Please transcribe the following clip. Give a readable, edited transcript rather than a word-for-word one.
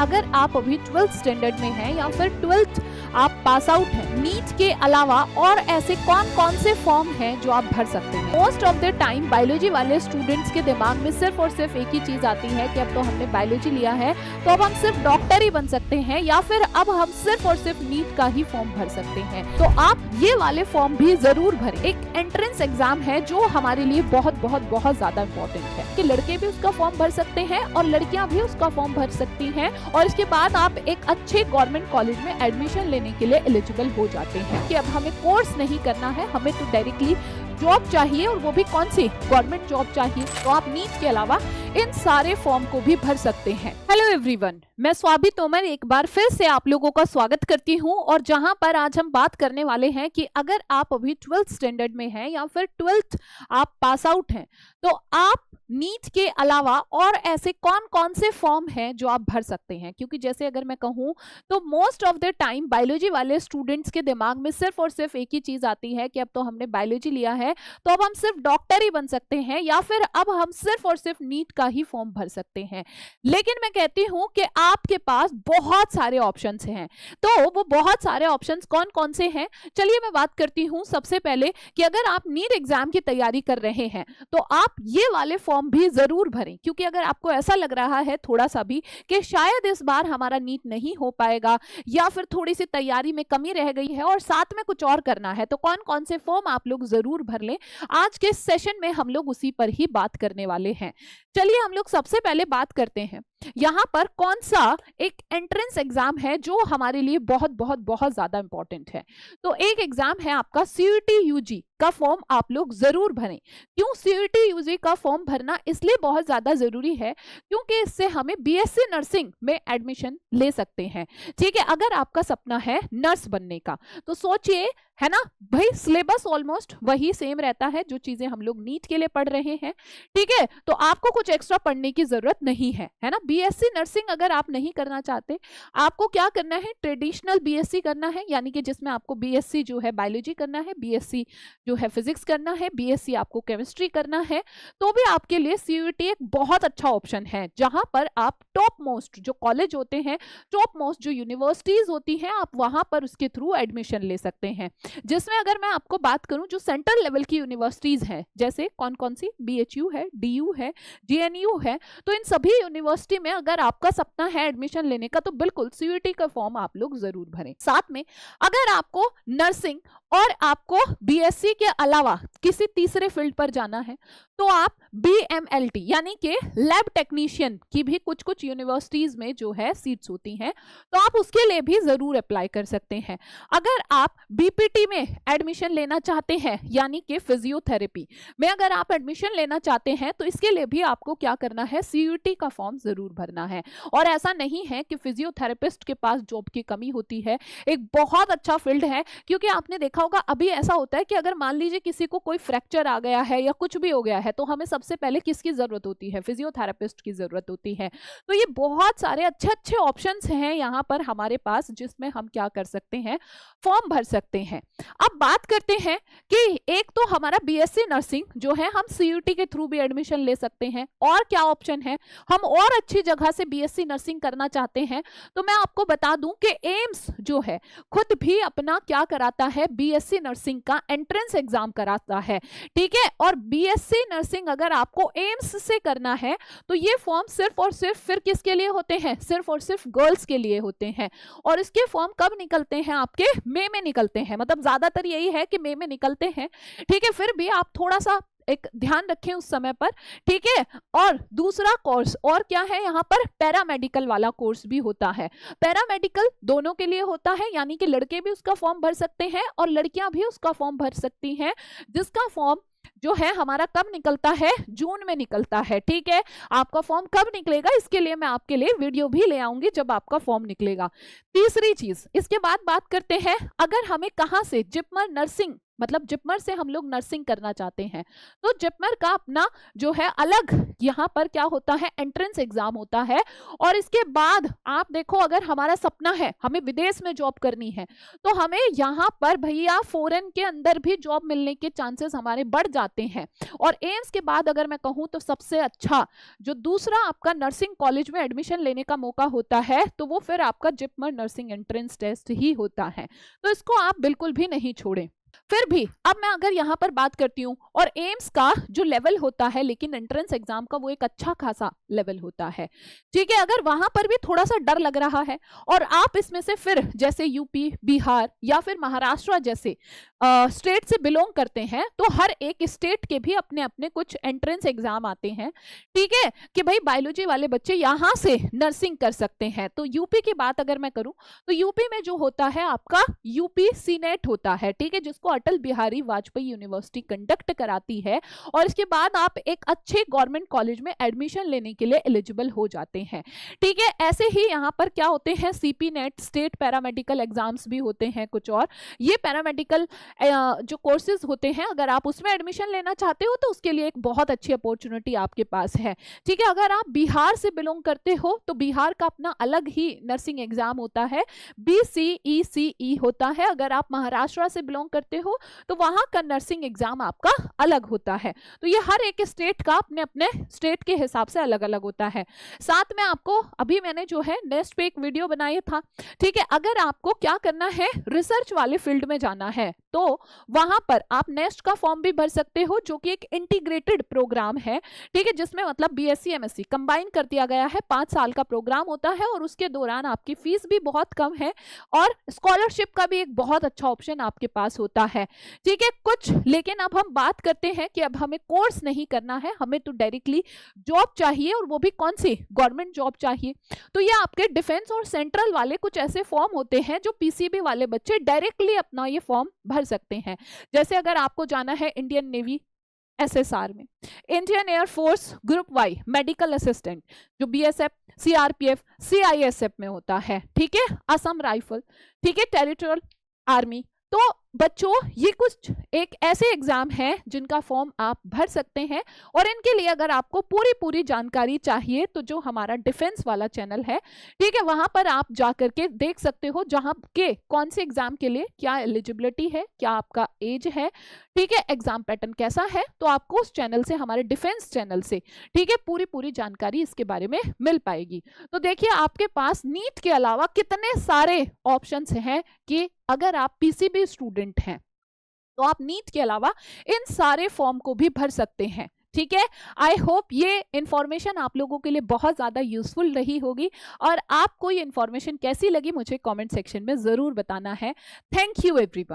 अगर आप अभी 12th स्टैंडर्ड में हैं या फिर 12th आप पास आउट हैं, नीट के अलावा और ऐसे कौन कौन से फॉर्म हैं जो आप भर सकते हैं। Most of the time biology वाले स्टूडेंट्स के दिमाग में सिर्फ और सिर्फ एक ही चीज आती है कि अब तो हमने बायोलॉजी लिया है तो अब हम सिर्फ डॉक्टर ही बन सकते हैं या फिर अब हम सिर्फ और सिर्फ नीट का ही फॉर्म भर सकते हैं। तो आप ये वाले फॉर्म भी जरूर भरें। एक एंट्रेंस एग्जाम है जो हमारे लिए बहुत बहुत बहुत ज्यादा इंपॉर्टेंट है कि लड़के भी उसका फॉर्म भर सकते हैं और लड़कियां भी उसका फॉर्म भर सकती हैं और इसके बाद आप एक अच्छे गवर्नमेंट कॉलेज में एडमिशन लेने के लिए एलिजिबल हो जाते हैं कि अब हमें कोर्स नहीं करना है, हमें तो डायरेक्टली जॉब चाहिए और वो भी कौन सी गवर्नमेंट जॉब चाहिए। तो आप नीट के अलावा इन सारे फॉर्म को भी भर सकते हैं। हेलो एवरीवन, मैं स्वाति तोमर एक बार फिर से आप लोगों का स्वागत करती हूं और जहां पर आज हम बात करने वाले हैं कि अगर आप अभी 12th स्टैंडर्ड में हैं या फिर 12th आप पास आउट हैं तो आप नीट के अलावा और ऐसे कौन कौन से फॉर्म हैं जो आप भर सकते हैं। क्योंकि जैसे अगर मैं कहूं तो most of the time biology वाले स्टूडेंट्स के दिमाग में सिर्फ और सिर्फ एक ही चीज आती है कि अब तो हमने बायोलॉजी लिया है तो अब हम सिर्फ डॉक्टर ही बन सकते हैं या फिर अब हम सिर्फ और सिर्फ नीट का ही फॉर्म भर सकते हैं। लेकिन मैं कहती हूं कि आपके पास बहुत सारे ऑप्शंस हैं। तो वो बहुत सारे ऑप्शंस कौन कौन से हैं, चलिए मैं बात करती हूं। सबसे पहले कि अगर आप नीट एग्जाम की तैयारी कर रहे हैं तो आप ये वाले फॉर्म भी जरूर भरें। क्योंकि अगर आपको ऐसा लग रहा है थोड़ा सा भी कि शायद इस बार हमारा नीट नहीं हो पाएगा या फिर थोड़ी सी तैयारी में कमी रह गई है और साथ में कुछ और करना है, तो कौन कौन से फॉर्म आप लोग जरूर भर लें। आज के सेशन में हम लोग उसी पर ही बात करने वाले हैं। चलिए हम लोग सबसे पहले बात करते हैं यहां पर कौन सा एक एंट्रेंस एग्जाम है जो हमारे लिए बहुत बहुत बहुत ज्यादा इंपॉर्टेंट है। तो एक एग्जाम है आपका सीयूटी यूजी का फॉर्म आप लोग जरूर भरें। क्यों सीयूटी यूजी का फॉर्म भरना इसलिए बहुत ज्यादा जरूरी है क्योंकि इससे हमें बीएससी नर्सिंग में एडमिशन ले सकते हैं। ठीक है, अगर आपका सपना है नर्स बनने का तो सोचिए, है ना भाई, सिलेबस ऑलमोस्ट वही सेम रहता है जो चीजें हम लोग नीट के लिए पढ़ रहे हैं। ठीक है, तो आपको कुछ एक्स्ट्रा पढ़ने की जरूरत नहीं है, है ना। बीएससी नर्सिंग अगर आप नहीं करना चाहते, आपको क्या करना है, ट्रेडिशनल बीएससी करना है, यानी कि जिसमें आपको बीएससी जो है बायोलॉजी करना है, बीएससी जो है फिजिक्स करना है, बीएससी आपको केमिस्ट्री करना है, तो भी आपके लिए सीयूटी एक बहुत अच्छा ऑप्शन है जहां पर आप टॉप मोस्ट जो कॉलेज होते हैं, टॉप मोस्ट जो यूनिवर्सिटीज होती हैं, आप वहां पर उसके थ्रू एडमिशन ले सकते हैं। जिसमें अगर मैं आपको बात करूं जो सेंट्रल लेवल की यूनिवर्सिटीज हैं, जैसे कौन कौन सी, बीएचयू है, डीयू है, जेएनयू है, तो इन सभी यूनिवर्सिटी में अगर आपका सपना है एडमिशन लेने का तो बिल्कुल सीयूटी का फॉर्म आप लोग जरूर भरें। साथ में अगर आपको नर्सिंग और आपको बीएससी के अलावा किसी तीसरे फील्ड पर जाना है तो आप बीएमएलटी यानी कि लैब टेक्नीशियन की भी कुछ कुछ यूनिवर्सिटीज में जो है सीट्स होती हैं, तो आप उसके लिए भी जरूर अप्लाई कर सकते हैं। अगर आप बीपीटी में एडमिशन लेना चाहते हैं यानी कि फिजियोथेरेपी में अगर आप एडमिशन लेना चाहते हैं तो इसके लिए भी आपको क्या करना है, सीयूटी का फॉर्म जरूर भरना है। और ऐसा नहीं है कि फिजियोथेरेपिस्ट के पास जॉब की कमी होती है, एक बहुत अच्छा फील्ड है। क्योंकि आपने देखा होगा अभी ऐसा होता है कि अगर मान लीजिए किसी को कोई फ्रैक्चर आ गया है या कुछ भी हो गया है तो हमें सबसे पहले किसकी जरूरत होती है, फिजियोथेरेपिस्ट की जरूरत होती है। तो ये बहुत सारे अच्छे अच्छे ऑप्शंस हैं यहाँ पर हमारे पास जिसमें हम क्या कर सकते हैं, फॉर्म भर सकते हैं। अब बात करते हैं कि एक तो हमारा बीएससी नर्सिंग जो है हम सीयूटी के थ्रू भी एडमिशन ले सकते हैं, और क्या ऑप्शन है, हम और अच्छी जगह से बीएससी नर्सिंग करना चाहते हैं तो मैं आपको बता दूं कि एम्स जो है खुद भी अपना क्या कराता है, बीएससी नर्सिंग का एंट्रेंस एग्जाम कराता है। ठीक है, और बीएससी नर्सिंग अगर आपको एम्स से करना है तो ये फॉर्म सिर्फ और सिर्फ फिर किसके लिए होते हैं, सिर्फ और सिर्फ गर्ल्स के लिए होते हैं। और इसके फॉर्म कब निकलते हैं, आपके मई में निकलते हैं, मतलब ज्यादातर यही है कि मई में निकलते हैं। ठीक है, फिर भी आप थोड़ा सा एक ध्यान रखें उस समय पर। ठीक है, और दूसरा कोर्स और क्या है, यहाँ पर पैरामेडिकल वाला कोर्स भी होता है। पैरामेडिकल दोनों के लिए होता है, यानी कि लड़के भी उसका फॉर्म भर सकते हैं और लड़कियां भी उसका फॉर्म भर सकती हैं, जिसका फॉर्म जो है हमारा कब निकलता है, जून में निकलता है। ठीक है, आपका फॉर्म कब निकलेगा इसके लिए मैं आपके लिए वीडियो भी ले आऊंगी जब आपका फॉर्म निकलेगा। तीसरी चीज इसके बाद बात करते हैं, अगर हमें कहां से जिपमर नर्सिंग मतलब जिपमर से हम लोग नर्सिंग करना चाहते हैं तो जिपमर का अपना जो है अलग यहाँ पर क्या होता है, एंट्रेंस एग्जाम होता है। और इसके बाद आप देखो, अगर हमारा सपना है हमें विदेश में जॉब करनी है तो हमें यहाँ पर भैया फॉरेन के अंदर भी जॉब मिलने के चांसेस हमारे बढ़ जाते हैं। और एम्स के बाद अगर मैं कहूँ तो सबसे अच्छा जो दूसरा आपका नर्सिंग कॉलेज में एडमिशन लेने का मौका होता है तो वो फिर आपका जिपमर नर्सिंग एंट्रेंस टेस्ट ही होता है। तो इसको आप बिल्कुल भी नहीं छोड़ें। फिर भी अब मैं अगर यहाँ पर बात करती हूँ, और एम्स का जो लेवल होता है लेकिन एंट्रेंस एग्जाम का वो एक अच्छा खासा लेवल होता है, ठीक है। अगर वहां पर भी थोड़ा सा डर लग रहा है और आप इसमें से फिर जैसे यूपी, बिहार या फिर महाराष्ट्र जैसे स्टेट से बिलोंग करते हैं तो हर एक स्टेट के भी अपने अपने कुछ एंट्रेंस एग्जाम आते हैं, ठीक है, कि भाई बायोलॉजी वाले बच्चे यहाँ से नर्सिंग कर सकते हैं। तो यूपी की बात अगर मैं करूं तो यूपी में जो होता है आपका यूपी सीनेट होता है, ठीक है, जिसको अटल बिहारी वाजपेयी यूनिवर्सिटी कंडक्ट कराती है। और इसके बाद आप एक अच्छे गवर्नमेंट कॉलेज में एडमिशन लेने के लिए एलिजिबल हो जाते हैं, ठीक है। ऐसे ही यहाँ पर क्या होते हैं, CP net, state paramedical exams भी होते हैं कुछ, और ये पैरामेडिकल जो कोर्सेज होते हैं अगर आप उसमें एडमिशन लेना चाहते हो तो उसके लिए एक बहुत अच्छी अपॉर्चुनिटी आपके पास है, ठीक है। अगर आप बिहार से बिलोंग करते हो तो बिहार का अपना अलग ही नर्सिंग एग्जाम होता है, BCECE होता है। अगर आप महाराष्ट्र से बिलोंग करते हो तो वहां का नर्सिंग एग्जाम आपका अलग होता है। तो ये हर एक स्टेट का अपने अपने स्टेट के हिसाब से अलग अलग होता है। साथ में आपको अभी मैंने जो है नेक्स्ट पे एक वीडियो बनाया था, ठीक है। अगर आपको क्या करना है, रिसर्च वाले फील्ड में जाना है तो वहां पर आप नेक्स्ट का फॉर्म भी भर सकते हो, जो कि एक इंटीग्रेटेड प्रोग्राम है, ठीक है, जिसमें मतलब BSc MSc कंबाइन कर दिया गया है। 5 साल का प्रोग्राम होता है और उसके दौरान आपकी फीस भी बहुत कम है और स्कॉलरशिप का भी एक बहुत अच्छा ऑप्शन आपके पास होता है, ठीक है। कुछ लेकिन अब हम बात करते हैं कि अब हमें कोर्स नहीं करना है, हमें तो डायरेक्टली जॉब चाहिए, और वो भी कौन सी, गवर्नमेंट जॉब चाहिए। तो ये आपके डिफेंस और सेंट्रल वाले कुछ ऐसे फॉर्म होते हैं जो PCB वाले बच्चे डायरेक्टली अपना ये फॉर्म भर सकते हैं। जैसे अगर आपको जाना है इंडियन नेवी SSR में, Indian Air Force group Y medical assistant जो BSF, CRPF, CISF में होता है, ठीक है, असम राइफल, ठीक है, टेरिटोरियल आर्मी। तो बच्चों ये कुछ एक ऐसे एग्जाम हैं जिनका फॉर्म आप भर सकते हैं, और इनके लिए अगर आपको पूरी जानकारी चाहिए तो जो हमारा डिफेंस वाला चैनल है, ठीक है, वहां पर आप जाकर के देख सकते हो जहां के कौन से एग्जाम के लिए क्या एलिजिबिलिटी है, क्या आपका एज है, ठीक है, एग्जाम पैटर्न कैसा है। तो आपको उस चैनल से, हमारे डिफेंस चैनल से, ठीक है, पूरी जानकारी इसके बारे में मिल पाएगी। तो देखिए आपके पास नीट के अलावा कितने सारे ऑप्शंस हैं कि अगर आप PCB स्टूडेंट हैं तो आप नीट के अलावा इन सारे फॉर्म को भी भर सकते हैं, ठीक है। आई होप ये इंफॉर्मेशन आप लोगों के लिए बहुत ज्यादा यूजफुल रही होगी, और आपको ये इंफॉर्मेशन कैसी लगी मुझे कमेंट सेक्शन में जरूर बताना है। Thank you everyone.